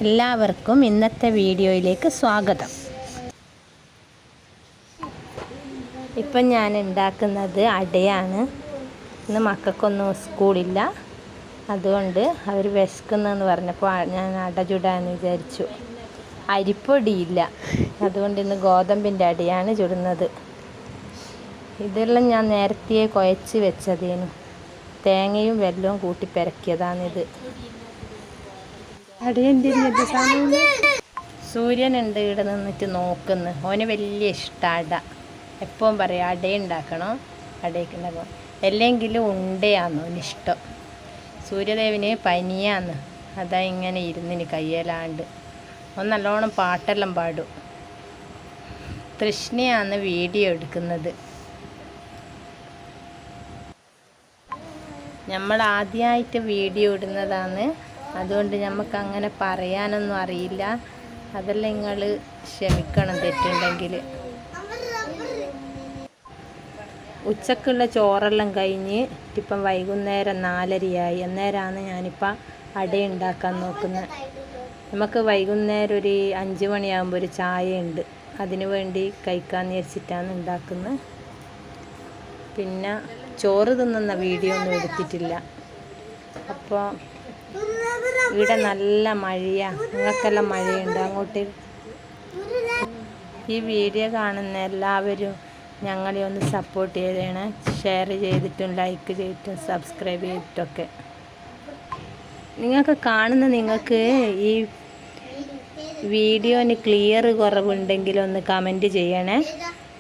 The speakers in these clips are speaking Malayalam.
എല്ലാവർക്കും ഇന്നത്തെ വീഡിയോയിലേക്ക് സ്വാഗതം. ഇപ്പം ഞാൻ ഉണ്ടാക്കുന്നത് അടയാണ്. ഇന്ന് മക്കൾക്കൊന്നും സ്കൂളില്ല, അതുകൊണ്ട് അവർ വിശക്കുന്നെന്ന് പറഞ്ഞപ്പോൾ ഞാൻ അട ചുടാന്ന് വിചാരിച്ചു. അരിപ്പൊടിയില്ല, അതുകൊണ്ട് ഇന്ന് ഗോതമ്പിൻ്റെ അടയാണ് ചുടുന്നത്. ഇതെല്ലാം ഞാൻ നേരത്തെ കുഴച്ച് വെച്ചതേനു. തേങ്ങയും വെല്ലവും കൂട്ടി പെരക്കിയതാണിത്. സൂര്യനുണ്ട് ഇവിടെ നിന്നിട്ട് നോക്കുന്നു. ഓന് വലിയ ഇഷ്ടം അട. എപ്പോഴും പറയും അടയുണ്ടാക്കണം, അടയ്ക്കുണ്ടാക്കണം. അല്ലെങ്കിലും ഉണ്ടയാന്ന് ഓനിഷ്ടം. സൂര്യദേവിന് പനിയാന്ന്, അതാ ഇങ്ങനെ ഇരുന്നിന് കയ്യലാണ്ട്. ഓൻ നല്ലോണം പാട്ടെല്ലാം പാടും. തൃഷ്ണയാണ് വീഡിയോ എടുക്കുന്നത്. നമ്മൾ ആദ്യമായിട്ട് വീഡിയോ ഇടുന്നതാണ്, അതുകൊണ്ട് നമുക്ക് അങ്ങനെ പറയാനൊന്നും അറിയില്ല. അതെല്ലാം നിങ്ങൾ ക്ഷമിക്കണം തെറ്റുണ്ടെങ്കിൽ. ഉച്ചക്കുള്ള ചോറെല്ലാം കഴിഞ്ഞ് ഇപ്പം വൈകുന്നേരം 4:30ആയി. അന്നേരമാണ് ഞാനിപ്പം അടയുണ്ടാക്കാൻ നോക്കുന്നത്. നമുക്ക് വൈകുന്നേരം ഒരു 5 മണിയാകുമ്പോൾ ഒരു ചായ ഉണ്ട്, അതിനു വേണ്ടി കഴിക്കാമെന്ന് വിചാരിച്ചിട്ടാണ് ഉണ്ടാക്കുന്നത്. പിന്നെ ചോറ് തിന്നുന്ന വീഡിയോ ഒന്നും എടുത്തിട്ടില്ല. അപ്പോൾ ഇവിടെ നല്ല മഴയാണ്. നിങ്ങൾക്കെല്ലാം മഴയുണ്ട് അങ്ങോട്ട്? ഈ വീഡിയോ കാണുന്ന എല്ലാവരും ഞങ്ങളെ ഒന്ന് സപ്പോർട്ട് ചെയ്യണം. ഷെയർ ചെയ്തിട്ടും ലൈക്ക് ചെയ്തിട്ടും സബ്സ്ക്രൈബ് ചെയ്തിട്ടൊക്കെ. നിങ്ങൾക്ക് ഈ വീഡിയോന് ക്ലിയർ കുറവുണ്ടെങ്കിൽ ഒന്ന് കമൻറ്റ് ചെയ്യണേ.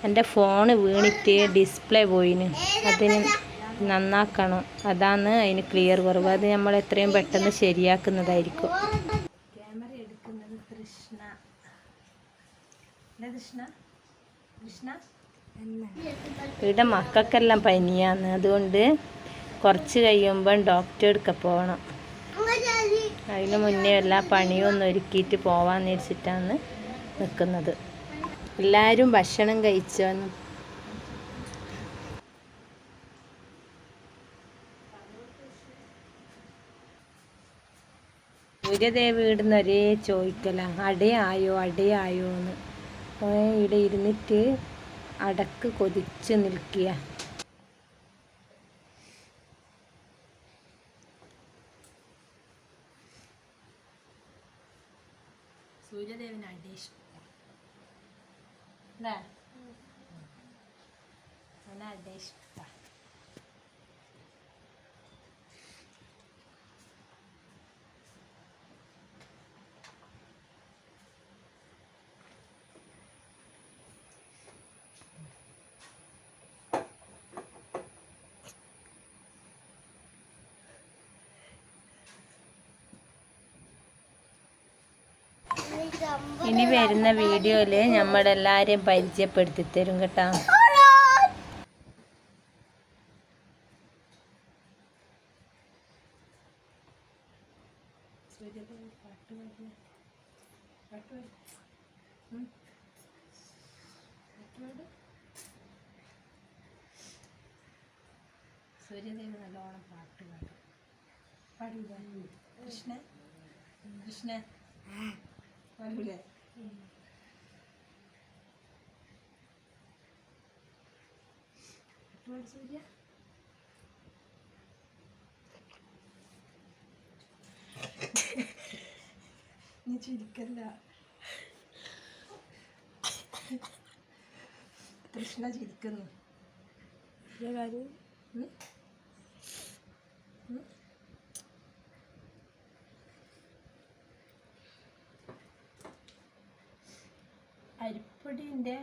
എൻ്റെ ഫോണ് വീണിട്ട് ഡിസ്പ്ലേ പോയിന്, അതിന് നന്നാക്കണം. അതാണ് അതിന് ക്ലിയർ കുറവ്. അത് നമ്മൾ എത്രയും പെട്ടെന്ന് ശരിയാക്കുന്നതായിരിക്കും. ക്യാമറ എടുക്കുന്നത് കൃഷ്ണ. ഇവിടെ മക്കൾക്കെല്ലാം പനിയാന്ന്, അതുകൊണ്ട് കുറച്ച് കഴിയുമ്പം ഡോക്ടറെ അടുക്ക പോകണം. അതിന് മുന്നേ എല്ലാ പണിയൊന്നും ഒരുക്കിയിട്ട് പോവാന്ന് വെച്ചിട്ടാണ് നിൽക്കുന്നത്. എല്ലാവരും ഭക്ഷണം കഴിച്ചോന്ന്. സൂര്യദേവ് ഇടുന്ന ഒരേ ചോദിക്കല, അടയായോ അടയായോ എന്ന്. ഇവിടെ ഇരുന്നിട്ട് അടക്ക് കൊതിച്ച് നിൽക്കുക. സൂര്യദേവന് അട ഇഷ്ടം അല്ലേ? അട ഇഷ്ടം. ഇനി വരുന്ന വീഡിയോയിൽ നമ്മളെല്ലാവരെയും പരിചയപ്പെടുത്തി തരും കേട്ടോ. സൂര്യദേവ് നല്ലോണം പാട്ട് പാടും. പാടില്ല കൃഷ്ണ പാടൂലേ? സൂര്യ നീ ചിരിക്കല്ല. കൃഷ്ണ ചിരിക്കുന്നു. അരിപ്പൊടിൻ്റെ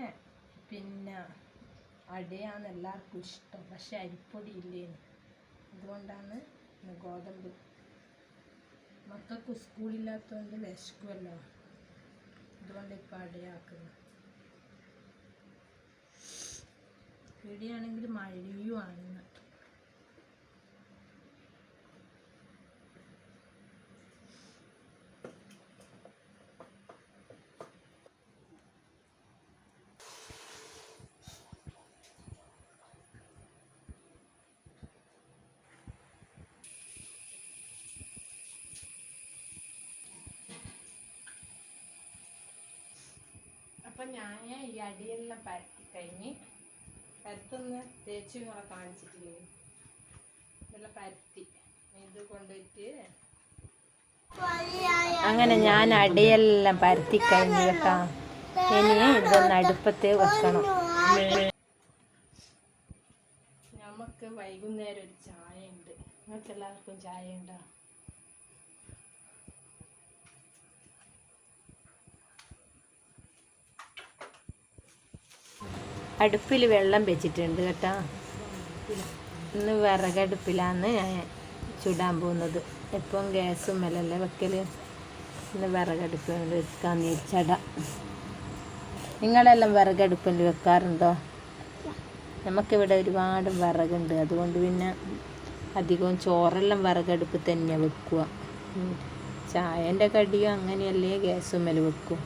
പിന്നെ അടയാണ് എല്ലാവർക്കും ഇഷ്ടം, പക്ഷെ അരിപ്പൊടി ഇല്ലേന്, അതുകൊണ്ടാണ് ഗോതമ്പ്. മക്കൾക്ക് സ്കൂളില്ലാത്തതുകൊണ്ട് വിശക്കുമല്ലോ, അതുകൊണ്ട് ഇപ്പം അടയാക്കുന്നത്. ഇവിടെയാണെങ്കിൽ മഴയുമാണ്. അപ്പം ഞാൻ ഈ അടിയെല്ലാം പരത്തി കഴിഞ്ഞ് പരത്തൊന്ന് തേച്ച് കൂടെ കാണിച്ചിട്ടില്ലേ, ഇതെല്ലാം പരത്തി ഇത് കൊണ്ടുപോയിട്ട് അങ്ങനെ ഞാൻ അടിയെല്ലാം പരത്തി കഴിഞ്ഞ് കേട്ടോ. ഇനി ഇതൊന്ന് അടുപ്പത്ത് വെക്കണം. നമുക്ക് വൈകുന്നേരം ഒരു ചായ ഉണ്ട്. നിങ്ങൾക്ക് എല്ലാവർക്കും ചായ ഉണ്ടോ? അടുപ്പിൽ വെള്ളം വെച്ചിട്ടുണ്ട് കേട്ടോ. ഇന്ന് വിറകടുപ്പിലാണ് ഞാൻ ചുടാൻ പോകുന്നത്. എപ്പം ഗ്യാസും മേലല്ലേ വെക്കൽ. ഇന്ന് വിറകടുപ്പ് വെക്കാൻ ചട. നിങ്ങളെല്ലാം വിറകടുപ്പിൽ വെക്കാറുണ്ടോ? നമുക്കിവിടെ ഒരുപാട് വിറകുണ്ട്. അതുകൊണ്ട് പിന്നെ അധികവും ചോറെല്ലാം വിറകടുപ്പ് തന്നെ വെക്കുക. ചായൻ്റെ കടിയും അങ്ങനെയല്ലേ ഗ്യാസും മേൽ വെക്കും.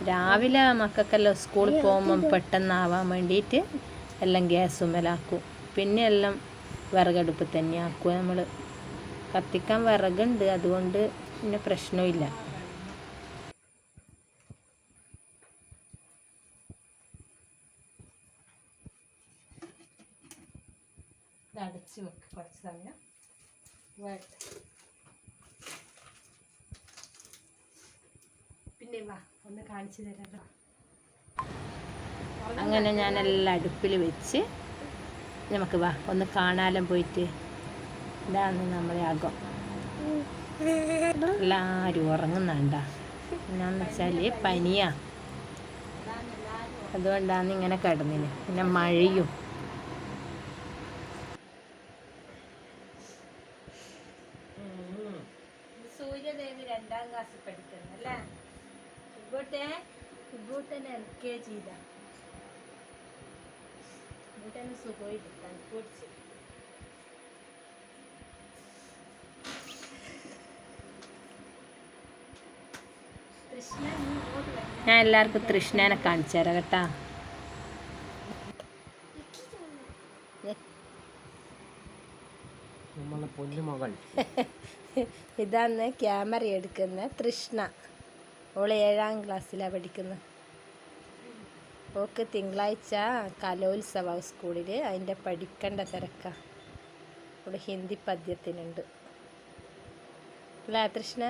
രാവിലെ മക്കൾക്കെല്ലാം സ്കൂളിൽ പോകുമ്പം പെട്ടെന്നാവാൻ വേണ്ടിയിട്ട് എല്ലാം ഗ്യാസുമ്മലാക്കും. പിന്നെ എല്ലാം വിറകടുപ്പ് തന്നെ ആക്കുക. നമ്മൾ കത്തിക്കാൻ വിറകുണ്ട്, അതുകൊണ്ട് പിന്നെ പ്രശ്നമില്ല. ഇത് അടച്ച് വെക്ക് കുറച്ച് സമയം. പിന്നെ വാ ഒന്ന് കാണിച്ചു തരാം. അങ്ങനെ ഞാനെല്ലാം അടുപ്പിൽ വെച്ച് നമുക്ക് വാ ഒന്ന് കാണാനും പോയിട്ട്. ഇതാണ് നമ്മളെ അകം. എല്ലാവരും ഉറങ്ങുന്നുണ്ട. എന്നാന്ന് വെച്ചാൽ പനിയാ, അതുകൊണ്ടാണ് ഇങ്ങനെ കിടന്നിന്. പിന്നെ മഴയും. സൂര്യദേവി 2ാം ക്ലാസ്സിൽ പഠിക്കുന്നു അല്ലേ? ഇങ്ങോട്ടേനെ LKG ഇങ്ങോട്ടേനെ സുഖമായിട്ട് തണുപ്പൊടിച്ച്. ഞാൻ എല്ലാവർക്കും തൃഷ്ണേനെ കാണിച്ചു തരാം കേട്ടാ. ഇതാണ് ക്യാമറ എടുക്കുന്ന തൃഷ്ണ. ഓള് 7ാം ക്ലാസ്സിലാണ് പഠിക്കുന്നത്. ഓക്ക് തിങ്കളാഴ്ച കലോത്സവം സ്കൂളിൽ. അതിൻ്റെ പഠിക്കേണ്ട തിരക്കാണ്. ഓള് ഹിന്ദി പദ്യത്തിനുണ്ട് അല്ലേ തൃഷ്ണ?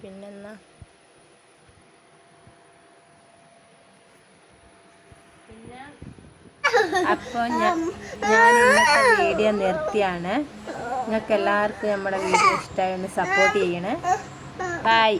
പിന്നെന്നാ അപ്പോൾ ഞാൻ ഇന്നത്തെ വീഡിയോ നിർത്തിയാണ്. നിങ്ങൾക്ക് എല്ലാവർക്കും നമ്മുടെ വീഡിയോ ഇഷ്ടമായി ഒന്ന് സപ്പോർട്ട് ചെയ്യണേ. ബൈ.